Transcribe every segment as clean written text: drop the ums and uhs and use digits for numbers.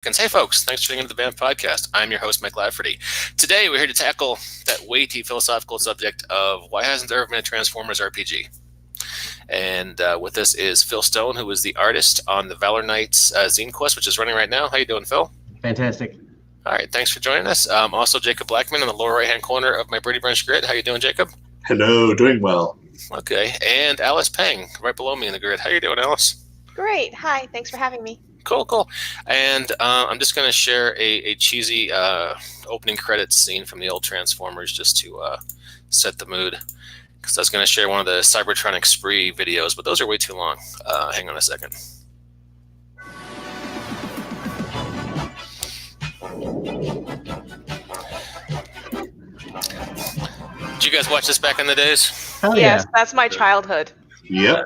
seconds. Hey, folks, thanks for tuning into the BAMF podcast. I'm your host, Mike Lafferty. Today, we're here to tackle that weighty philosophical subject of why hasn't there ever been a Transformers RPG? And with us is Phil Stone, who is the artist on the Valor Knights Zinequest, which is running right now. How you doing, Phil? Fantastic. All right, thanks for joining us. Also, Jacob Blackman in the lower right-hand corner of my Brady Bunch grid. How you doing, Jacob? Hello, doing well. Okay, and Alice Peng, right below me in the grid. How you doing, Alice? Great. Hi. Thanks for having me. Cool. And I'm just going to share a cheesy opening credits scene from the old Transformers just to set the mood. Because I was going to share one of the Cybertronic Spree videos, but those are way too long. Hang on a second. Did you guys watch this back in the days? Hell Yes, yeah. that's my childhood. Yep.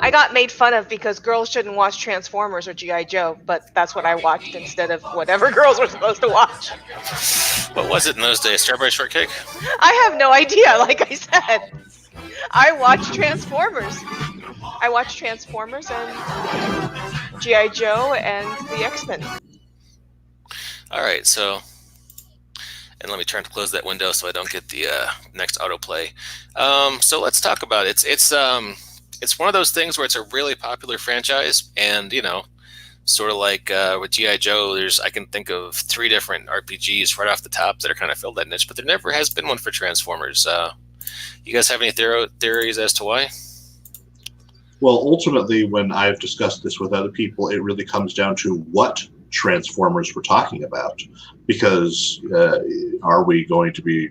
I got made fun of because girls shouldn't watch Transformers or G.I. Joe, but that's what I watched instead of whatever girls were supposed to watch. What was it in those days? Strawberry Shortcake? I have no idea, like I said. I watched Transformers. I watched Transformers and G.I. Joe and the X-Men. All right, so... And let me try to close that window so I don't get the next autoplay. So let's talk about it. It's one of those things where it's a really popular franchise, and sort of like with G.I. Joe, I can think of 3 different RPGs right off the top that are kind of filled that niche, but there never has been one for Transformers. You guys have any theories as to why? Well, ultimately, when I've discussed this with other people, it really comes down to what Transformers we're talking about, because are we going to be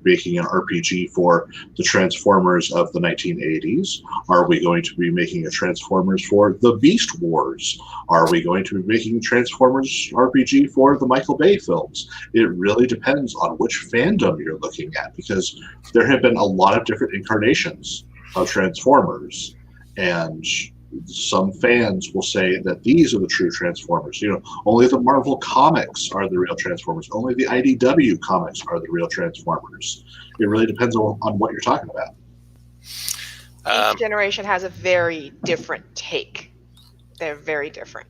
making an RPG for the Transformers of the 1980s? Are we going to be making a Transformers for the Beast Wars? Are we going to be making Transformers RPG for the Michael Bay films? It really depends on which fandom you're looking at, because there have been a lot of different incarnations of Transformers, and some fans will say that these are the true Transformers. Only the Marvel comics are the real Transformers. Only the IDW comics are the real Transformers. It really depends on what you're talking about. Each generation has a very different take. They're very different.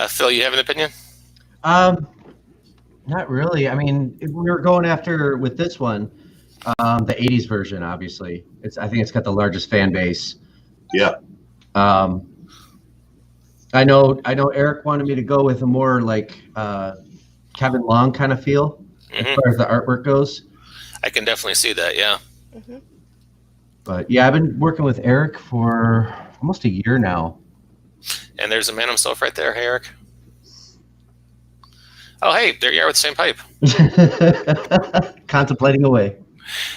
Phil, you have an opinion? Not really. I mean, we were going after with this one, the 80s version, obviously. I think it's got the largest fan base. Yeah. I know Eric wanted me to go with a more like Kevin Long kind of feel as far as the artwork goes. I can definitely see that, yeah. Mm-hmm. But yeah, I've been working with Eric for almost a year now. And there's a man himself right there. Hey, Eric. Oh, hey, there you are with the same pipe. Contemplating away.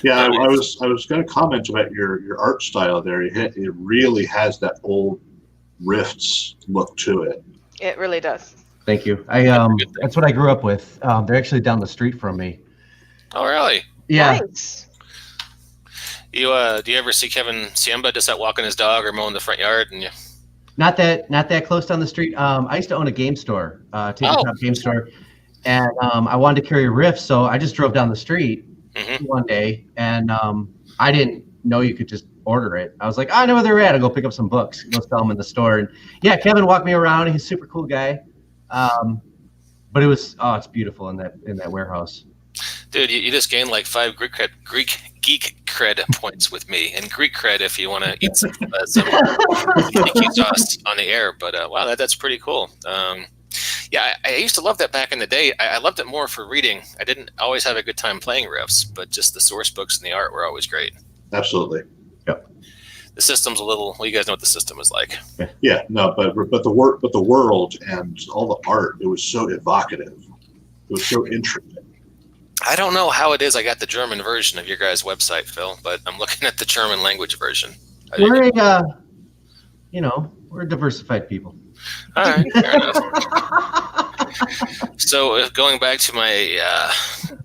Yeah, I was going to comment about your art style there. It really has that old Rifts look to it. It really does. Thank you. That's what I grew up with. They're actually down the street from me. Oh, really? Yeah. Nice. Do you ever see Kevin Siemba just out walking his dog or mowing the front yard? And Not that close down the street. I used to own a game store, tabletop game store, and I wanted to carry a Rift, so I just drove down the street one day, and I didn't know you could just order it. I was like, I know where they're at. I'll go pick up some books, go sell them in the store. And yeah, Kevin walked me around. He's a super cool guy. But it's beautiful in that warehouse. Dude, you just gained like 5 Greek geek cred points with me, and Greek cred if you want to eat some tzatziki sauce on the air. But wow, that's pretty cool. Yeah, I used to love that back in the day. I loved it more for reading. I didn't always have a good time playing Rifts, but just the source books and the art were always great. Absolutely. Yep. The system's a little. Well, you guys know what the system is like. Yeah, no, but the world and all the art, it was so evocative. It was so interesting. I don't know how it is I got the German version of your guys' website, Phil, but I'm looking at the German language version. We're diversified people. All right, fair enough. So going back to my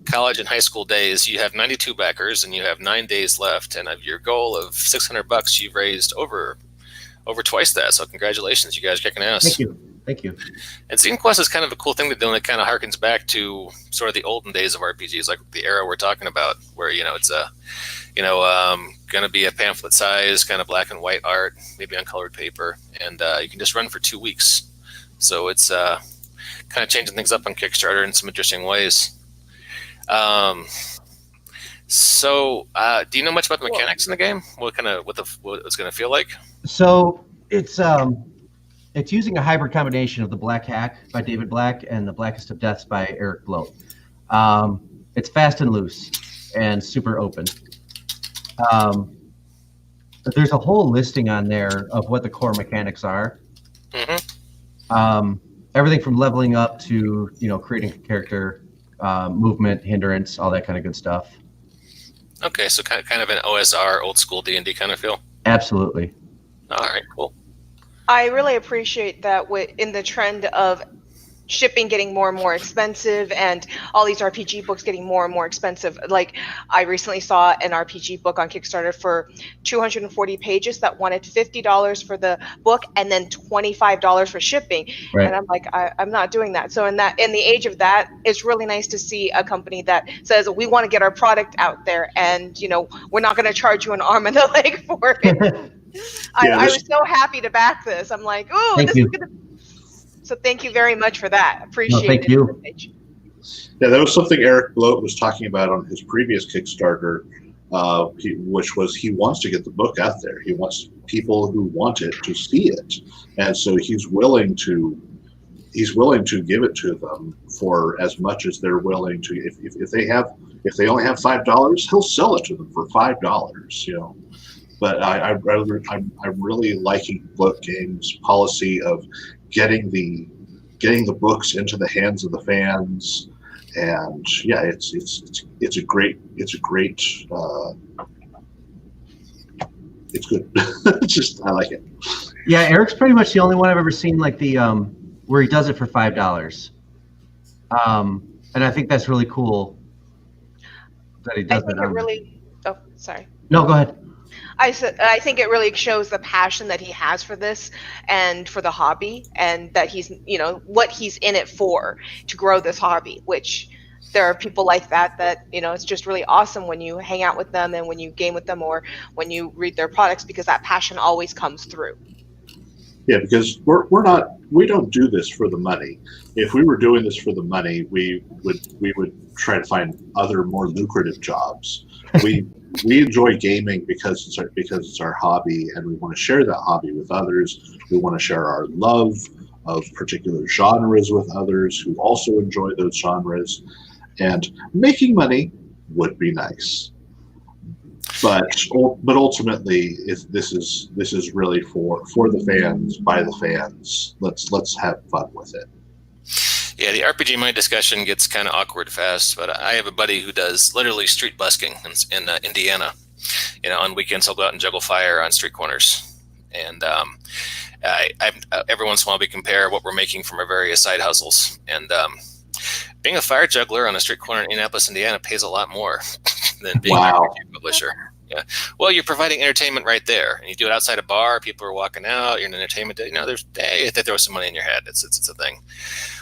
college and high school days, you have 92 backers and you have 9 days left, and of your goal of $600, you've raised over twice that. So congratulations, you guys are kicking ass. Thank you. And Zinequest is kind of a cool thing to do, and it kind of harkens back to sort of the olden days of RPGs, like the era we're talking about, where it's going to be a pamphlet size, kind of black and white art, maybe on colored paper, and you can just run for 2 weeks. So it's kind of changing things up on Kickstarter in some interesting ways. So, do you know much about the mechanics in the game? What it's going to feel like? So it's using a hybrid combination of the Black Hack by David Black and the Blackest of Deaths by Eric Bloat. It's fast and loose and super open. There's a whole listing on there of what the core mechanics are. Everything from leveling up to creating a character, movement, hindrance, all that kind of good stuff. Okay, so kind of an OSR, old school D&D kind of feel. Absolutely. All right, cool. I really appreciate that in the trend of shipping getting more and more expensive and all these RPG books getting more and more expensive. Like, I recently saw an RPG book on Kickstarter for 240 pages that wanted $50 for the book and then $25 for shipping. Right. And I'm like, I'm not doing that. So in the age of that, it's really nice to see a company that says we want to get our product out there, and we're not going to charge you an arm and a leg for it. I was so happy to back this. I'm like, oh, this is gonna. So thank you very much for that. Appreciate it. Thank you. Yeah, that was something Eric Bloat was talking about on his previous Kickstarter, which was he wants to get the book out there. He wants people who want it to see it, and so he's willing to give it to them for as much as they're willing to. If they only have $5, he'll sell it to them for $5. But I'm really liking Bloat Games' policy of getting the books into the hands of the fans, and yeah, it's a great it's good. I like it. Yeah, Eric's pretty much the only one I've ever seen like the where he does it for $5. And I think that's really cool that he does it. Oh, sorry. No, go ahead. I think it really shows the passion that he has for this and for the hobby, and that he's, what he's in it for, to grow this hobby, which there are people like that, it's just really awesome when you hang out with them and when you game with them or when you read their products, because that passion always comes through. Yeah, because we don't do this for the money. If we were doing this for the money, we would try to find other more lucrative jobs. We enjoy gaming because it's our hobby, and we want to share that hobby with others. We want to share our love of particular genres with others who also enjoy those genres, and making money would be nice. But ultimately, this is really for the fans, by the fans. Let's have fun with it. Yeah, the RPG money discussion gets kind of awkward fast, but I have a buddy who does literally street busking in Indiana. On weekends he'll go out and juggle fire on street corners, and I every once in a while we compare what we're making from our various side hustles. And being a fire juggler on a street corner in Indianapolis, Indiana, pays a lot more than being an RPG publisher. Yeah. Well, you're providing entertainment right there, and you do it outside a bar. People are walking out. You're in an entertainment. They throw some money in your head. It's a thing.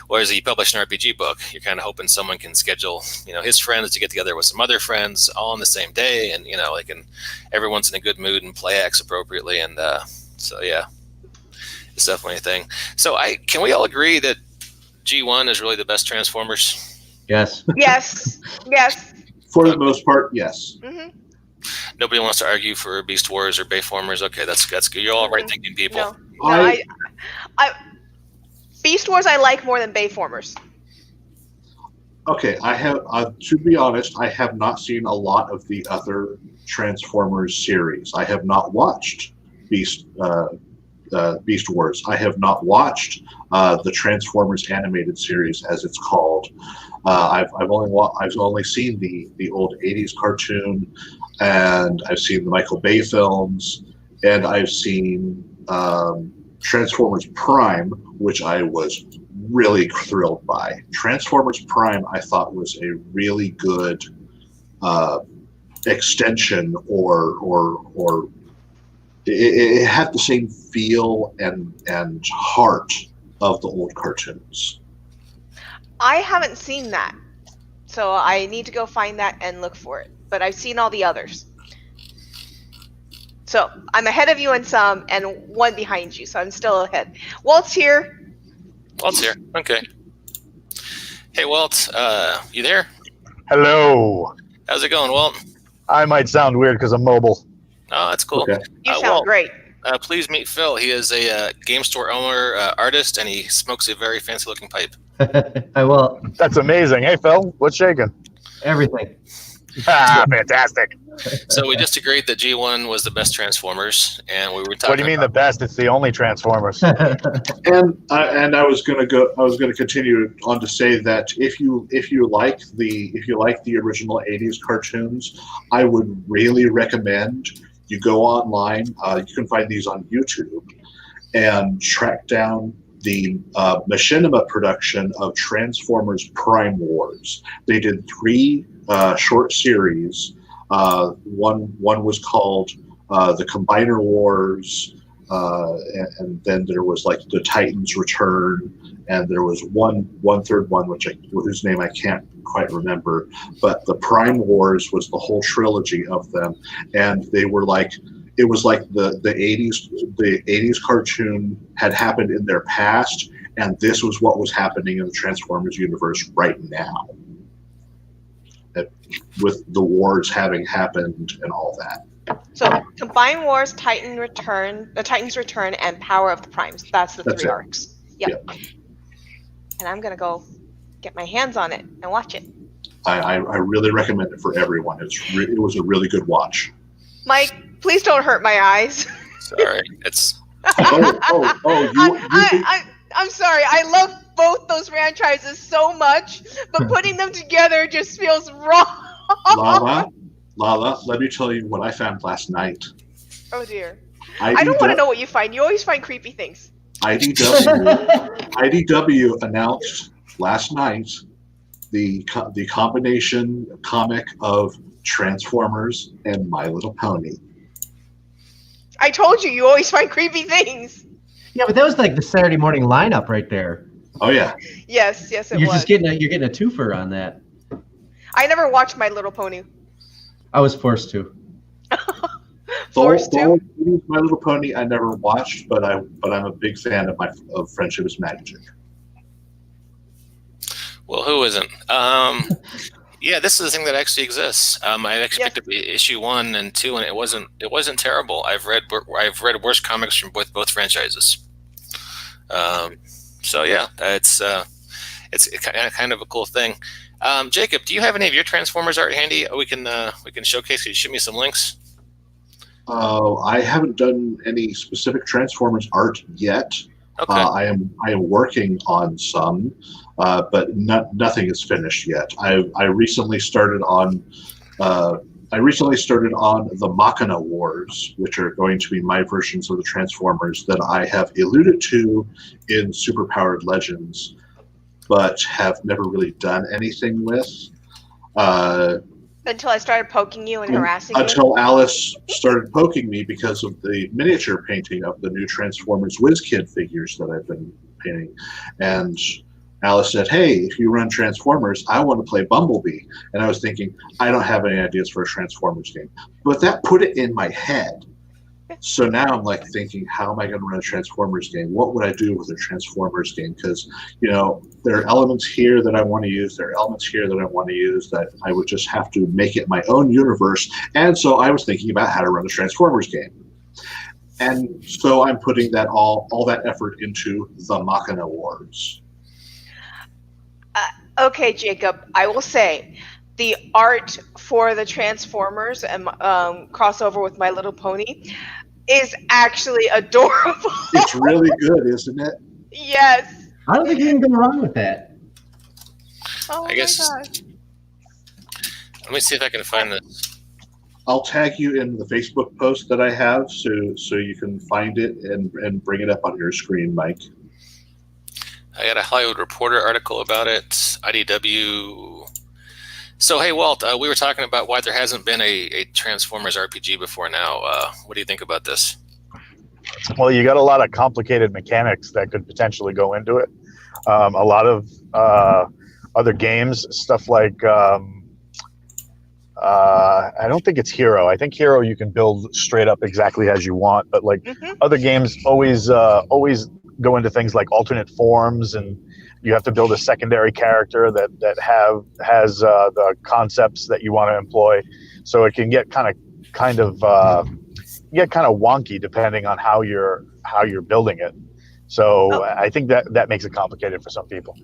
Whereas you publish an RPG book, you're kind of hoping someone can schedule, his friends to get together with some other friends all on the same day, and everyone's in a good mood and play acts appropriately. And so yeah, it's definitely a thing. So can we all agree that G1 is really the best Transformers? Yes. Yes. For the most part, yes. Mm-hmm. Nobody wants to argue for Beast Wars or Bayformers. Okay, that's good. You're all right thinking people. No, I Beast Wars I like more than Bayformers. Okay, I have to be honest, I have not seen a lot of the other Transformers series. I have not watched Beast Wars. I have not watched the Transformers animated series, as it's called. I've only seen the old '80s cartoon, and I've seen the Michael Bay films, and I've seen Transformers Prime, which I was really thrilled by. Transformers Prime, I thought, was a really good extension, or it had the same feel and heart of the old cartoons. I haven't seen that, so I need to go find that and look for it. But I've seen all the others. So I'm ahead of you in some and one behind you, so I'm still ahead. Walt's here. Walt's here. Okay. Hey, Walt. You there? Hello. How's it going, Walt? I might sound weird because I'm mobile. Oh, that's cool. Okay. You sound Walt, great. please meet Phil. He is a game store owner, artist, and he smokes a very fancy-looking pipe. I will. That's amazing. Hey, Phil, what's shaking? Everything. Ah, fantastic. So we just agreed that G1 was the best Transformers, and we were talking. What do you mean the best? It's the only Transformers. And I was going to continue on to say that if you like the original '80s cartoons, I would really recommend you go online. You can find these on YouTube and track down the Machinima production of Transformers Prime Wars. They did 3 short series. One was called the Combiner Wars, and then there was like the Titans Return, and there was one third one whose name I can't quite remember. But the Prime Wars was the whole trilogy of them, and they were like. It was like the 80s cartoon had happened in their past, and this was what was happening in the Transformers universe right now, with the wars having happened and all that. So Combine Wars, Titans Return, and Power of the Primes. That's the 3 arcs. Yep. And I'm gonna go get my hands on it and watch it. I really recommend it for everyone. It was a really good watch. Mike, please don't hurt my eyes. Sorry, it's. I'm sorry. I love both those franchises so much, but putting them together just feels wrong. Lala, let me tell you what I found last night. Oh dear. I don't want to know what you find. You always find creepy things. IDW announced last night the combination comic of Transformers and My Little Pony. I told you, you always find creepy things. Yeah, but that was like the Saturday morning lineup right there. Oh yeah. Yes, it was. You're getting a twofer on that. I never watched My Little Pony. I was forced to. Forced to? My Little Pony I never watched, but I'm a big fan of Friendship is Magic. Well, who isn't? Yeah, this is the thing that actually exists. I actually picked up issue 1 and 2, and it wasn't terrible. I've read worse comics from both franchises. So yeah, it's kind of a cool thing. Jacob, do you have any of your Transformers art handy? We can showcase. Can you shoot me some links? I haven't done any specific Transformers art yet. Okay. I am working on some, but nothing is finished yet. I recently started on the Machina Wars, which are going to be my versions of the Transformers that I have alluded to in Superpowered Legends, but have never really done anything with. Until I started poking you and harassing you? Until Alice started poking me because of the miniature painting of the new Transformers WizKid figures that I've been painting. And Alice said, hey, if you run Transformers, I want to play Bumblebee. And I was thinking, I don't have any ideas for a Transformers game. But that put it in my head. So now I'm like thinking, how am I going to run a Transformers game? What would I do with a Transformers game? Because, there are elements here that I want to use. There are elements here that I want to use that I would just have to make it my own universe. And so I was thinking about how to run a Transformers game. And so I'm putting that all that effort into the Machina Wars. Okay, Jacob, I will say the art for the Transformers and crossover with My Little Pony is actually adorable. It's really good, isn't it? Yes. I don't think you can go wrong with that. Oh I guess. my gosh. Let me see if I can find this. I'll tag you in the Facebook post that I have so you can find it and bring it up on your screen, Mike. I got a Hollywood Reporter article about it. IDW. So, hey, Walt, we were talking about why there hasn't been a Transformers RPG before now. What do you think about this? Well, you got a lot of complicated mechanics that could potentially go into it. A lot of other games, stuff like I don't think it's Hero. I think Hero you can build straight up exactly as you want, but like other games always go into things like alternate forms, and you have to build a secondary character that has the concepts that you want to employ. So it can get kind of wonky depending on how you're building it. So I think that makes it complicated for some people.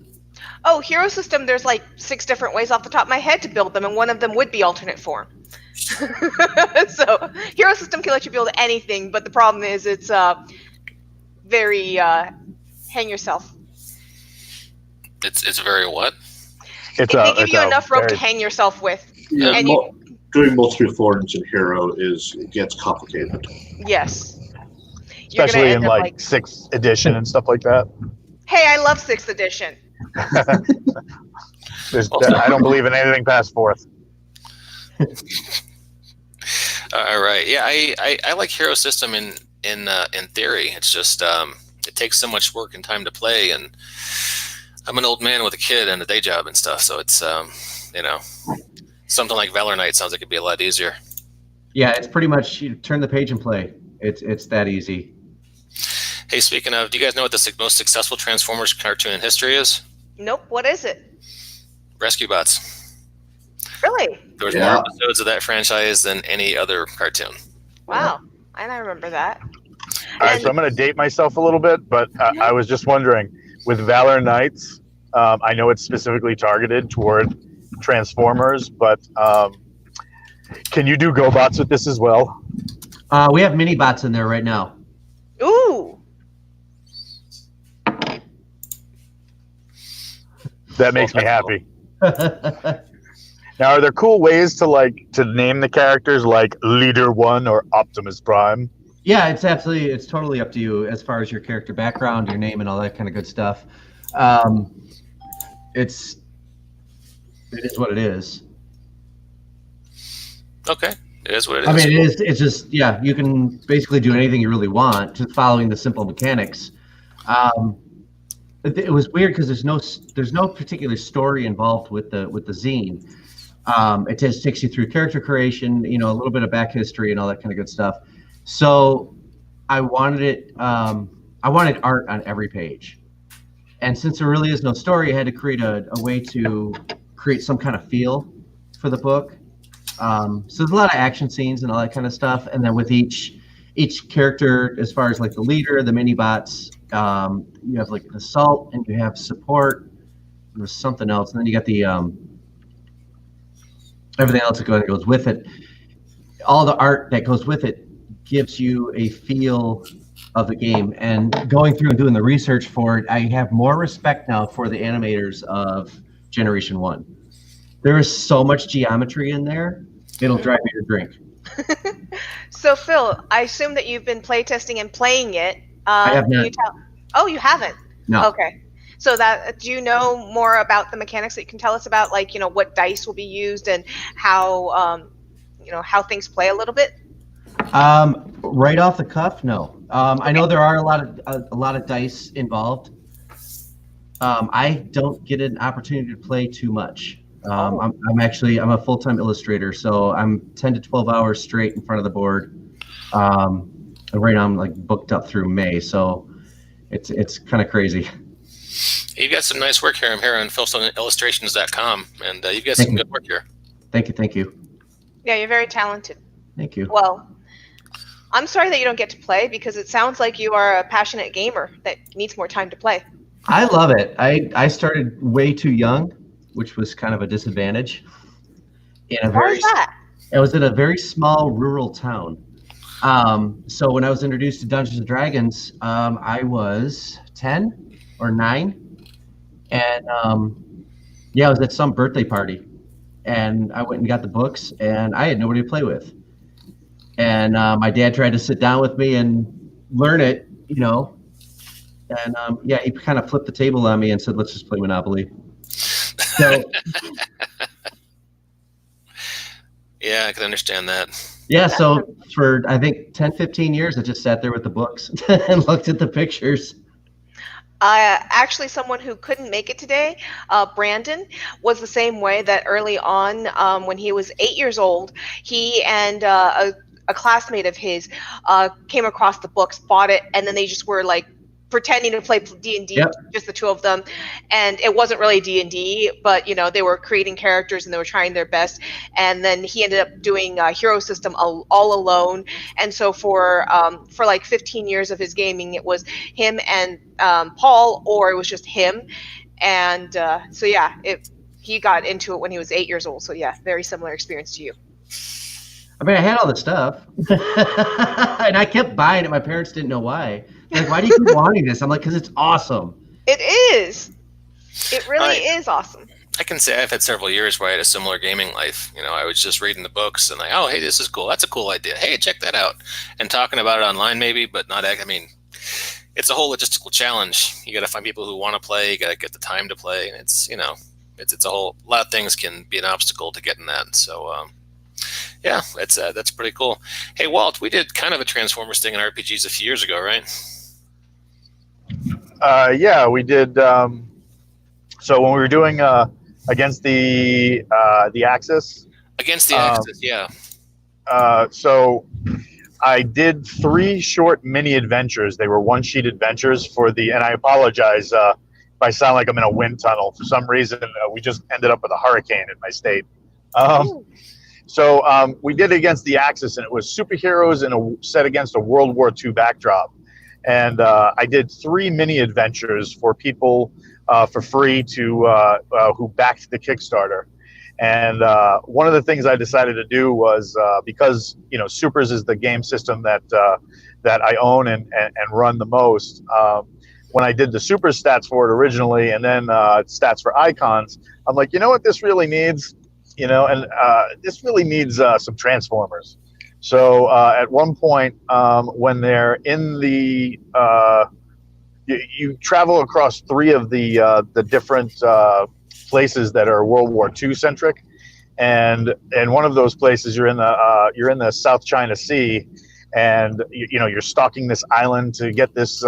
Oh, hero system, there's like 6 different ways off the top of my head to build them, and one of them would be alternate form. So hero system can let you build anything, but the problem is it's very hang yourself. It's very what? They give you enough rope to hang yourself with. Yeah, and doing multiple forms in hero gets complicated. Yes. Especially in like 6th edition and stuff like that. Hey, I love 6th edition. I don't believe in anything past 4th. All right. Yeah, I like hero system in theory. It's just it takes so much work and time to play, and I'm an old man with a kid and a day job and stuff, so it's something like Valor Knights sounds like it'd be a lot easier. Yeah, it's pretty much you turn the page and play. It's that easy. Hey, speaking of, do you guys know what the most successful Transformers cartoon in history is? Nope. What is it? Rescue Bots. Really? There was more episodes of that franchise than any other cartoon. Wow. And I remember that. All right, so I'm going to date myself a little bit, but I was just wondering, with Valor Knights, I know it's specifically targeted toward Transformers, but can you do GoBots with this as well? We have mini bots in there right now. Ooh. That makes me happy. Now, are there cool ways to name the characters like Leader 1 or Optimus Prime? Yeah, it's totally up to you as far as your character background, your name, and all that kind of good stuff. It is what it is. Okay, it is what it is. I mean, it is. It's just you can basically do anything you really want, just following the simple mechanics. It was weird because there's no particular story involved with the zine. It just takes you through character creation, a little bit of back history and all that kind of good stuff. So I wanted it. I wanted art on every page, and since there really is no story, I had to create a way to create some kind of feel for the book. So there's a lot of action scenes and all that kind of stuff, and then with each character, as far as like the leader, the mini bots, you have like assault, and you have support. There's something else, and then you got the everything else that goes with it. All the art that goes with it gives you a feel of the game. And going through and doing the research for it, I have more respect now for the animators of Generation 1. There is so much geometry in there, it'll drive you to drink. So, Phil, I assume that you've been playtesting and playing it. I have not. Oh, you haven't? No. Okay. So do you know more about the mechanics that you can tell us about, like, what dice will be used and how, how things play a little bit? Right off the cuff, no. I know there are a lot of dice involved. I don't get an opportunity to play too much. I'm a full-time illustrator, so I'm 10 to 12 hours straight in front of the board. And right now I'm like booked up through May, so it's kind of crazy. You've got some nice work here. I'm here on philstoneillustrations.com, and you've got some good work here. Thank you. Yeah, you're very talented. Thank you. Well, I'm sorry that you don't get to play, because it sounds like you are a passionate gamer that needs more time to play. I love it. I started way too young, which was kind of a disadvantage. Why is that? I was in a very small rural town. So when I was introduced to Dungeons and Dragons, I was 10 or 9, and I was at some birthday party, and I went and got the books, and I had nobody to play with. And my dad tried to sit down with me and learn it, and he kind of flipped the table on me and said, "Let's just play Monopoly." So, yeah, I can understand that. Yeah, so for I think 10, 15 years, I just sat there with the books and looked at the pictures. Actually, someone who couldn't make it today, Brandon, was the same way. That early on, when he was 8 years old, he and a classmate of his came across the books, bought it, and then they just were like pretending to play D&D, Yep. just the two of them, and it wasn't really D&D, but they were creating characters and they were trying their best. And then he ended up doing a hero system all alone. And so for like 15 years of his gaming, it was him and Paul, or it was just him. And so yeah, he got into it when he was 8 years old. So yeah, very similar experience to you. I mean, I had all the stuff, and I kept buying it. My parents didn't know why. They're like, why do you keep wanting this? I'm like, because it's awesome. It is. It really is awesome. I can say I've had several years where I had a similar gaming life. I was just reading the books and like, oh, hey, this is cool. That's a cool idea. Hey, check that out. And talking about it online maybe, but not. I mean, it's a whole logistical challenge. You got to find people who want to play. You got to get the time to play, and it's a whole lot of things can be an obstacle to getting that. So. Yeah, that's pretty cool. Hey, Walt, we did kind of a Transformers thing in RPGs a few years ago, right? Yeah, we did. So when we were doing against the Axis. Against the Axis, yeah. So I did 3 short mini adventures. They were one-sheet adventures and I apologize if I sound like I'm in a wind tunnel. For some reason, we just ended up with a hurricane in my state. So we did it against the Axis, and it was superheroes set against a World War II backdrop. And I did 3 mini adventures for people for free who backed the Kickstarter. And one of the things I decided to do was because Supers is the game system that I own and run the most. When I did the Super stats for it originally, and then stats for icons, I'm like, you know what this really needs? This really needs some Transformers. So at one point, when they're in the, you travel across 3 of the different places that are World War II centric, and one of those places you're in the South China Sea, and you're stalking this island to get this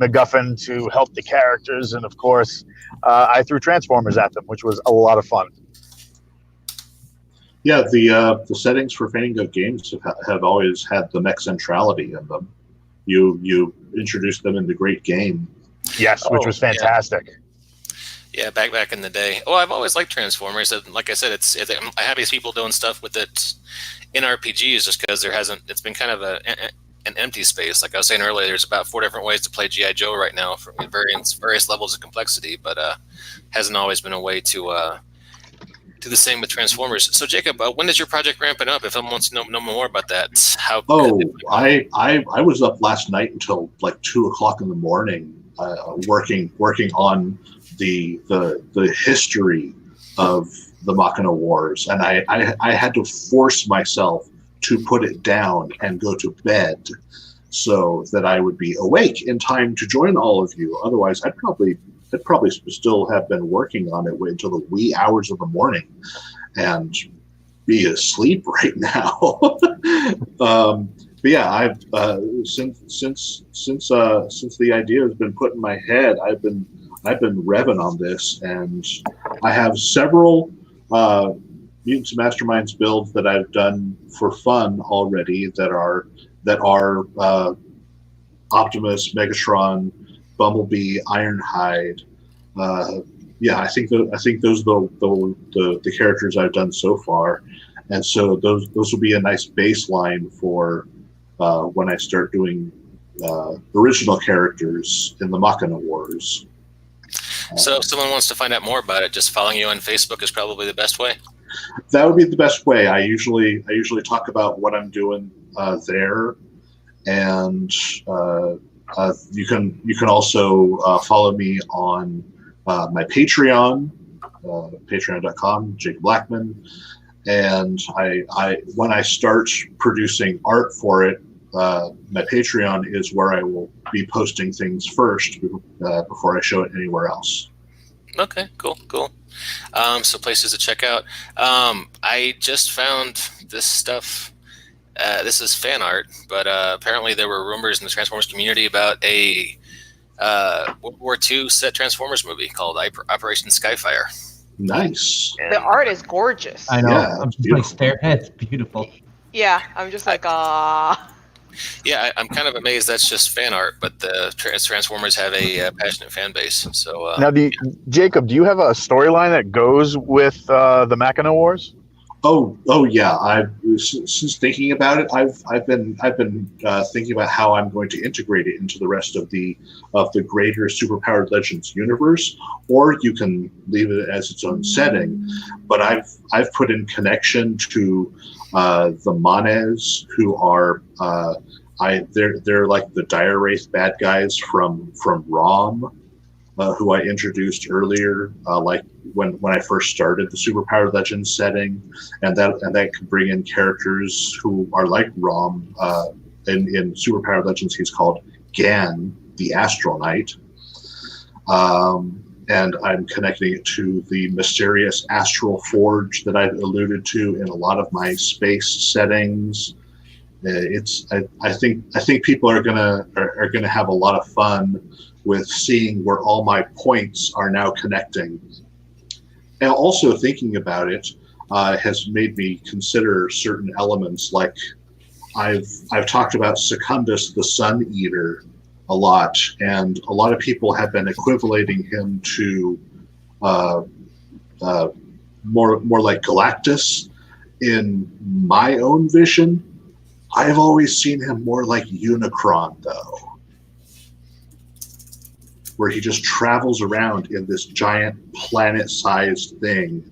MacGuffin to help the characters, and of course, I threw Transformers at them, which was a lot of fun. Yeah, the settings for Fainting Goat Games have always had the mech centrality in them. You introduced them in the Great Game. Yes, which was fantastic. Yeah, back in the day. Oh, I've always liked Transformers. And like I said, I have these people doing stuff with it in RPGs just because it's been kind of an empty space. Like I was saying earlier, there's about 4 different ways to play G.I. Joe right now for various levels of complexity, but hasn't always been a way to do the same with Transformers. So Jacob, when is your project ramping up? If someone wants to know more about that, how? I was up last night until like 2:00 in the morning, working on the history of the Machina Wars, and I had to force myself to put it down and go to bed so that I would be awake in time to join all of you. Otherwise, I'd probably still have been working on it until the wee hours of the morning and be asleep right now. But yeah, I've since the idea has been put in my head, I've been revving on this, and I have several Mutants and Masterminds builds that I've done for fun already that are Optimus, Megatron, Bumblebee, Ironhide. Yeah, I think those are the characters I've done so far, and so those will be a nice baseline for when I start doing original characters in the Machina Wars. So if someone wants to find out more about it, just following you on Facebook is probably the best way. That would be the best way. I usually talk about what I'm doing there, and you can also follow me on my Patreon, patreon.com, Jake Blackman, and I when I start producing art for it, my Patreon is where I will be posting things first before I show it anywhere else. Okay, cool. So places to check out. I just found this stuff. This is fan art, but apparently there were rumors in the Transformers community about a World War II set Transformers movie called Operation Skyfire. Nice. The art is gorgeous. I know. Yeah, I'm just like staring at it. It's beautiful. Yeah, I'm just like, ah. Yeah, I'm kind of amazed that's just fan art, but the Transformers have a passionate fan base. So Now, Jacob, do you have a storyline that goes with the Machina Wars? Oh yeah. I've since thinking about it, I've been thinking about how I'm going to integrate it into the rest of the greater Superpowered Legends universe, or you can leave it as its own setting. But I've put in connection to the Manes, who are they're like the Dire Wraith bad guys from ROM. Who I introduced earlier, like when I first started the Superpowered Legends setting, and that could bring in characters who are like Rom. In Superpowered Legends, he's called Gan, the Astral Knight, and I'm connecting it to the mysterious Astral Forge that I've alluded to in a lot of my space settings. I think people are gonna have a lot of fun with seeing where all my points are now connecting. And also thinking about it has made me consider certain elements. Like I've talked about Secundus the Sun Eater a lot, and a lot of people have been equivalating him to more like Galactus. In my own vision, I've always seen him more like Unicron, though, where he just travels around in this giant planet-sized thing.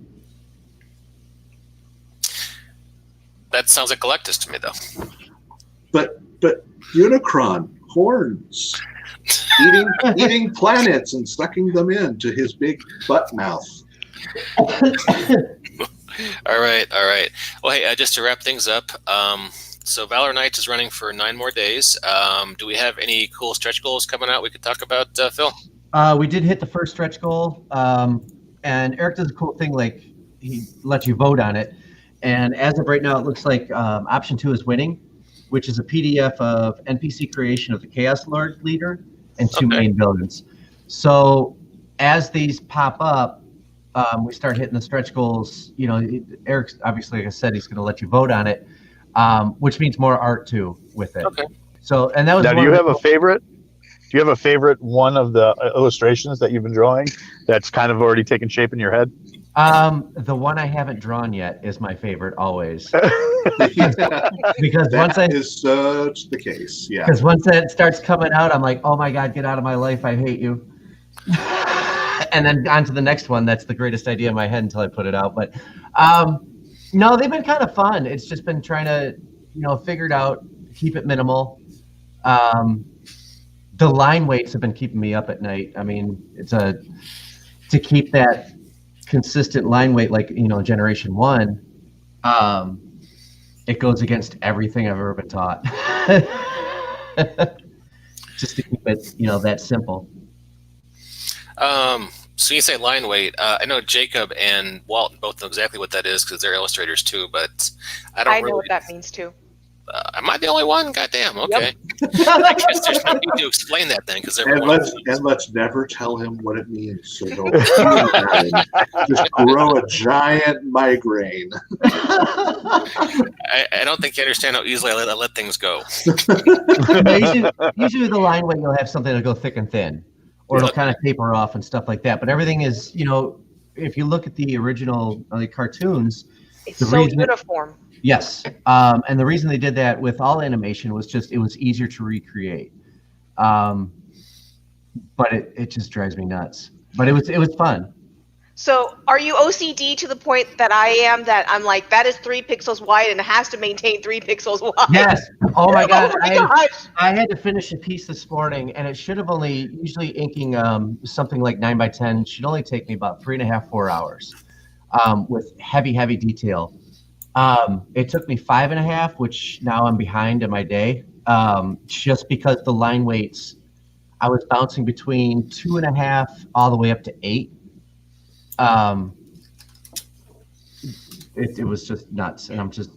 that sounds like Galactus to me, though. But Unicron, horns, eating planets and sucking them into his big butt mouth. All right. Well, hey, just to wrap things up, so Valor Knights is running for 9 more days. Do we have any cool stretch goals coming out we could talk about, Phil? We did hit the first stretch goal, and Eric does a cool thing, like he lets you vote on it. And as of right now, it looks like option 2 is winning, which is a PDF of NPC creation of the Chaos Lord leader and 2 main villains. So as these pop up, we start hitting the stretch goals. You know, Eric, obviously, like I said, he's going to let you vote on it, which means more art too with it. Okay. So, and that was. Now, do you have a favorite? Do you have a favorite one of the illustrations that you've been drawing that's kind of already taken shape in your head? The one I haven't drawn yet is my favorite always. Because once is such the case, yeah. Because once that starts coming out, I'm like, oh my God, get out of my life! I hate you. And then on to the next one. That's the greatest idea in my head until I put it out. But no, they've been kind of fun. It's just been trying to, figure it out, keep it minimal. The line weights have been keeping me up at night. I mean, to keep that consistent line weight, like, generation 1, it goes against everything I've ever been taught. Just to keep it, that simple. So you say line weight. I know Jacob and Walt both know exactly what that is because they're illustrators too, but I know what that means too. Am I the only one? Goddamn. Okay. Yep. I guess there's no need to explain that then, because let's never tell him what it means. So don't just grow a giant migraine. I don't think you understand how easily I let things go. Usually the line weight, you'll have something that'll go thick and thin, or it'll kind of taper off and stuff like that. But everything is, if you look at the original cartoons, it's so uniform. Yes, and the reason they did that with all animation was just it was easier to recreate. But it just drives me nuts. But it was fun. So are you OCD to the point that I am, that I'm like, that is 3 pixels wide and it has to maintain 3 pixels wide? Yes. Oh my God. I had to finish a piece this morning, and it should have usually inking something like 9x10 should only take me about 3.5, 4 hours with heavy detail. It took me 5.5, which now I'm behind in my day, just because the line weights, I was bouncing between 2.5 all the way up to 8. It was just nuts, and I'm just,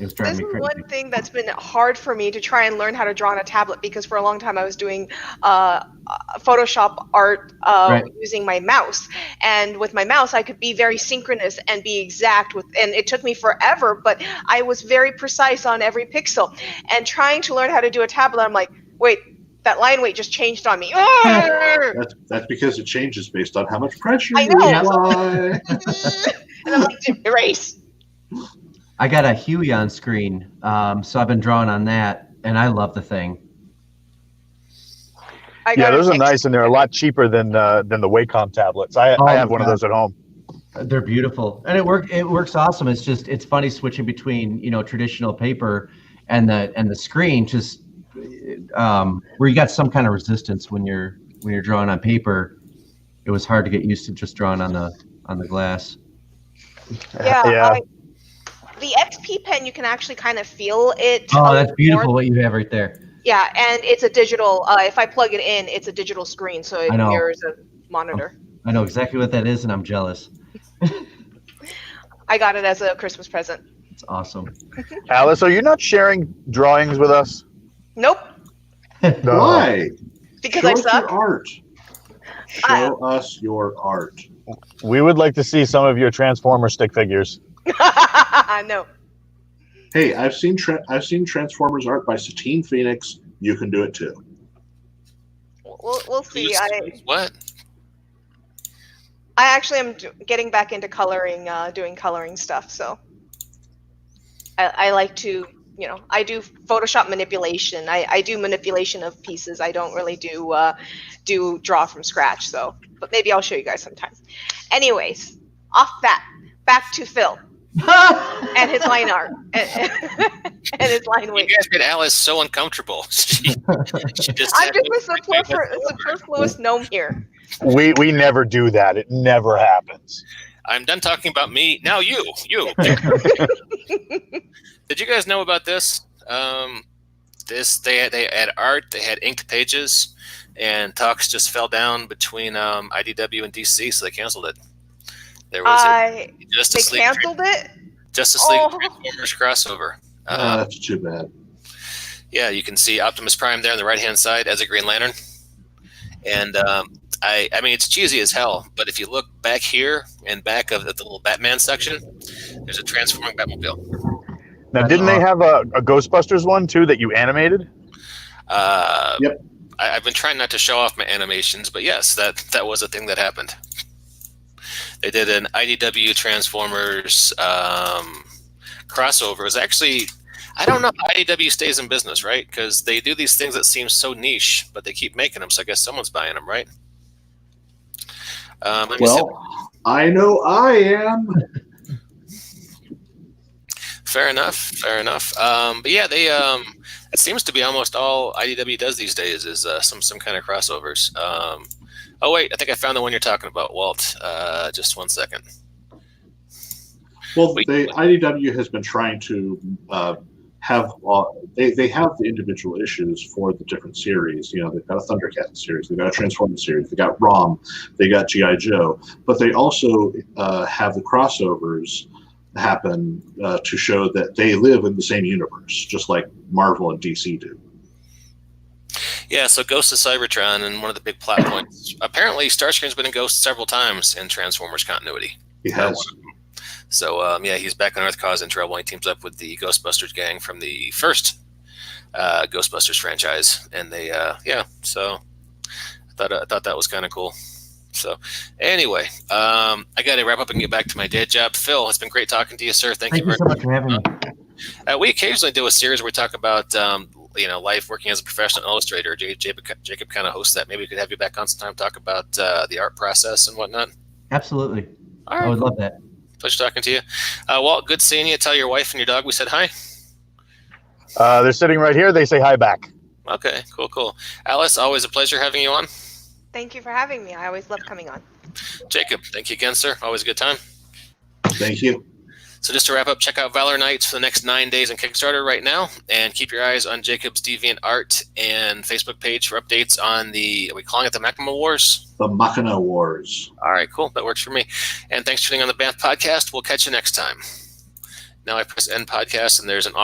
It was This driving is me crazy. one thing that's been hard for me to try and learn how to draw on a tablet, because for a long time I was doing Photoshop art Right. using my mouse, and with my mouse I could be very synchronous and be exact with, and it took me forever, but I was very precise on every pixel. And trying to learn how to do a tablet, I'm like, wait, that line weight just changed on me. That's because it changes based on how much pressure I you know. apply. And I'm like, erase. I got a Huey on screen, so I've been drawing on that, and I love the thing. Yeah, those are nice, and they're a lot cheaper than the Wacom tablets. I have one of those at home. They're beautiful, and it works awesome. It's funny switching between traditional paper and the screen, just where you got some kind of resistance when you're drawing on paper. It was hard to get used to just drawing on the glass. Yeah. The XP pen, you can actually kind of feel it. Oh, that's beautiful what you have right there. Yeah, and it's a digital. If I plug it in, it's a digital screen, so it mirrors a monitor. I know exactly what that is, and I'm jealous. I got it as a Christmas present. It's awesome. Alice, are you not sharing drawings with us? Nope. No. Why? Because Show I us suck. your art. Show us your art. We would like to see some of your Transformer stick figures. No. Hey, I've seen Transformers art by Satine Phoenix. You can do it too. We'll see. What? I actually am getting back into coloring, doing coloring stuff. So I like to, I do Photoshop manipulation. I do manipulation of pieces. I don't really do draw from scratch. So, but maybe I'll show you guys sometime. Anyways, off that, back to Phil. And his line art and his line weight. You guys made Alice so uncomfortable. She just I'm just a superfluous gnome here. We never do that. It never happens. I'm done talking about me. Now you. Did you guys know about this? They had art. They had inked pages, and talks just fell down between IDW and DC, so they canceled it. There was they canceled it? Justice League Transformers crossover. That's too bad. Yeah, you can see Optimus Prime there on the right-hand side as a Green Lantern. And I mean, it's cheesy as hell, but if you look back here and back of the little Batman section, there's a transforming Batmobile. Now, didn't they have a Ghostbusters one, too, that you animated? Yep. I've been trying not to show off my animations, but yes, that was a thing that happened. They did an IDW Transformers crossover. It was actually, I don't know how IDW stays in business, right? Because they do these things that seem so niche, but they keep making them, so I guess someone's buying them, right? I know I am. Fair enough. But yeah, they it seems to be almost all IDW does these days is some kind of crossovers. Oh wait, I think I found the one you're talking about, Walt. Just 1 second. Well, IDW has been trying to have they have the individual issues for the different series. They've got a Thundercat series, they've got a Transformers series, they got ROM, they got G.I. Joe, but they also have the crossovers happen to show that they live in the same universe, just like Marvel and DC do. Yeah, so Ghost of Cybertron, and one of the big plot points. Apparently, Starscream's been in Ghost several times in Transformers continuity. He has. So, yeah, he's back on Earth causing trouble. He teams up with the Ghostbusters gang from the first Ghostbusters franchise. And they, so I thought that was kind of cool. So, anyway, I got to wrap up and get back to my day job. Phil, it's been great talking to you, sir. Thank you very so much for having me. We occasionally do a series where we talk about life working as a professional illustrator. Jacob kind of hosts that. Maybe we could have you back on sometime, talk about the art process and whatnot. Absolutely. All right. I would love that. Pleasure talking to you. Walt, good seeing you. Tell your wife and your dog we said hi. They're sitting right here. They say hi back. Okay, cool. Alice, always a pleasure having you on. Thank you for having me. I always love coming on. Jacob, thank you again, sir. Always a good time. Thank you. So just to wrap up, check out Valor Knights for the next 9 days on Kickstarter right now, and keep your eyes on Jacob's DeviantArt and Facebook page for updates on are we calling it the Machina Wars? The Machina Wars. All right, cool. That works for me. And thanks for tuning on the BAMF podcast. We'll catch you next time. Now I press end podcast, and there's an